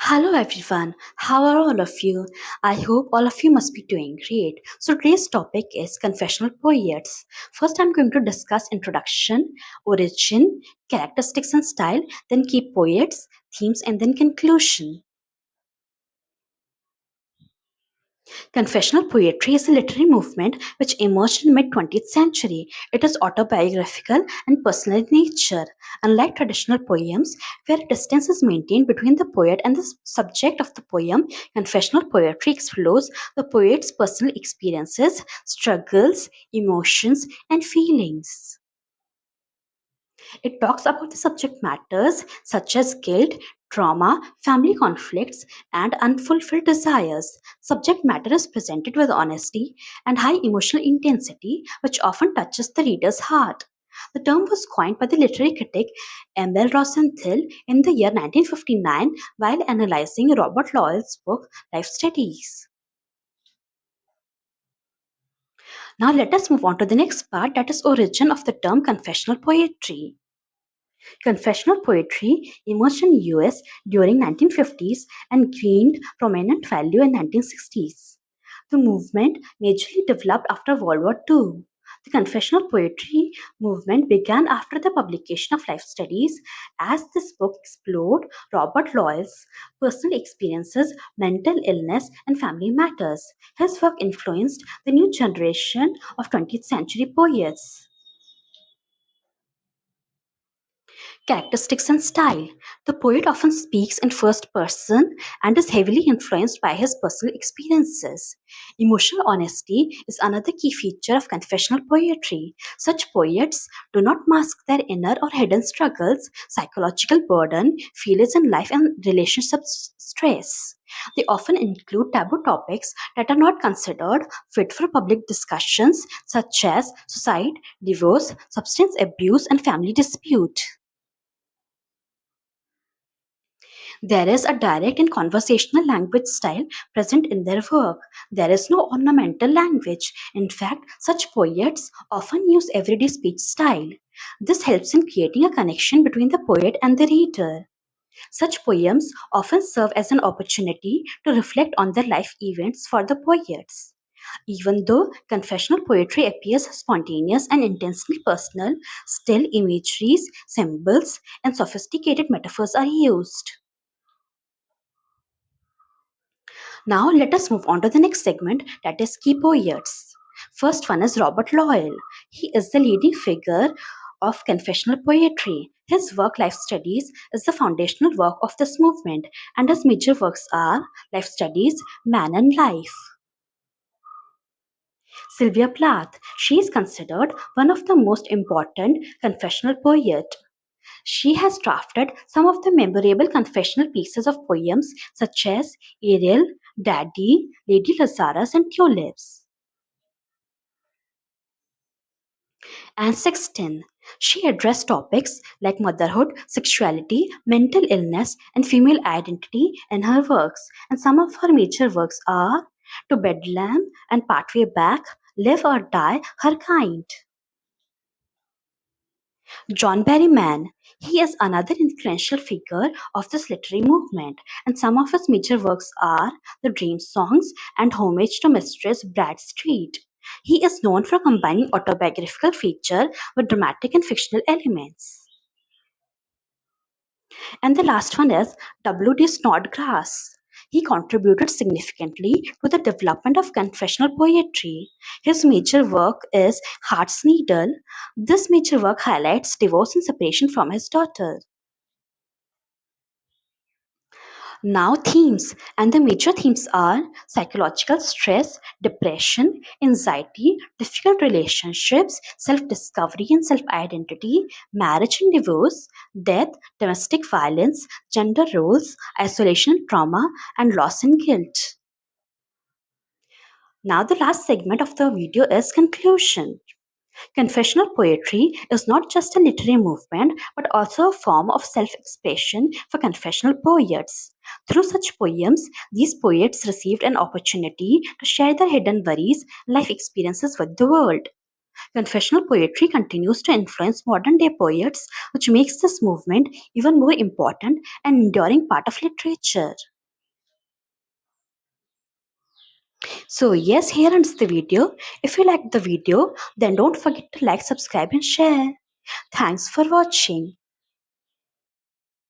Hello everyone, how are all of you? I hope all of you must be doing great. So today's topic is confessional poets. First I'm going to discuss introduction, origin, characteristics and style, then key poets, themes and then conclusion. Confessional poetry is a literary movement which emerged in mid-20th century. It is autobiographical and personal in nature. Unlike traditional poems, where distance is maintained between the poet and the subject of the poem, confessional poetry explores the poet's personal experiences, struggles, emotions, and feelings. It talks about the subject matters such as guilt, trauma, family conflicts, and unfulfilled desires. Subject matter is presented with honesty and high emotional intensity, which often touches the reader's heart. The term was coined by the literary critic Emil Rosenthal in the year 1959 while analyzing Robert Lowell's book Life Studies. Now let us move on to the next part, that is origin of the term confessional poetry. Confessional poetry emerged in US during 1950s and gained prominent value in 1960s. The movement majorly developed after World War II. The confessional poetry movement began after the publication of Life Studies, as this book explored Robert Lowell's personal experiences, mental illness, and family matters. His work influenced the new generation of 20th century poets. Characteristics and style. The poet often speaks in first person and is heavily influenced by his personal experiences. Emotional honesty is another key feature of confessional poetry. Such poets do not mask their inner or hidden struggles, psychological burden, failures in life, and relationship stress. They often include taboo topics that are not considered fit for public discussions, such as suicide, divorce, substance abuse, and family dispute. There is a direct and conversational language style present in their work. There is no ornamental language. In fact, such poets often use everyday speech style. This helps in creating a connection between the poet and the reader. Such poems often serve as an opportunity to reflect on their life events for the poets. Even though confessional poetry appears spontaneous and intensely personal, still imageries, symbols, and sophisticated metaphors are used. Now let us move on to the next segment, that is key poets. First one is Robert Lowell. He is the leading figure of confessional poetry. His work Life Studies is the foundational work of this movement, and his major works are Life Studies, Man and Life. Sylvia Plath. She is considered one of the most important confessional poets. She has drafted some of the memorable confessional pieces of poems such as Ariel, Daddy, Lady Lazarus, and Tulips. And Sexton. She addressed topics like motherhood, sexuality, mental illness, and female identity in her works. And some of her major works are To Bedlam and Pathway Back, Live or Die, Her Kind. John Berryman. He is another influential figure of this literary movement, and some of his major works are The Dream Songs and Homage to Mistress Bradstreet. He is known for combining autobiographical feature with dramatic and fictional elements. And the last one is W.D. Snodgrass. He contributed significantly to the development of confessional poetry. His major work is Heart's Needle. This major work highlights divorce and separation from his daughter. Now, themes, and the major themes are psychological stress, depression, anxiety, difficult relationships, self discovery and self identity, marriage and divorce, death, domestic violence, gender roles, isolation, trauma, and loss and guilt. Now, the last segment of the video is conclusion. Confessional poetry is not just a literary movement but also a form of self expression for confessional poets. Through such poems, these poets received an opportunity to share their hidden worries and life experiences with the world. Confessional poetry continues to influence modern day poets, which makes this movement even more important and enduring part of literature. So yes, here ends the video. If you liked the video, then don't forget to like, subscribe and share. Thanks for watching.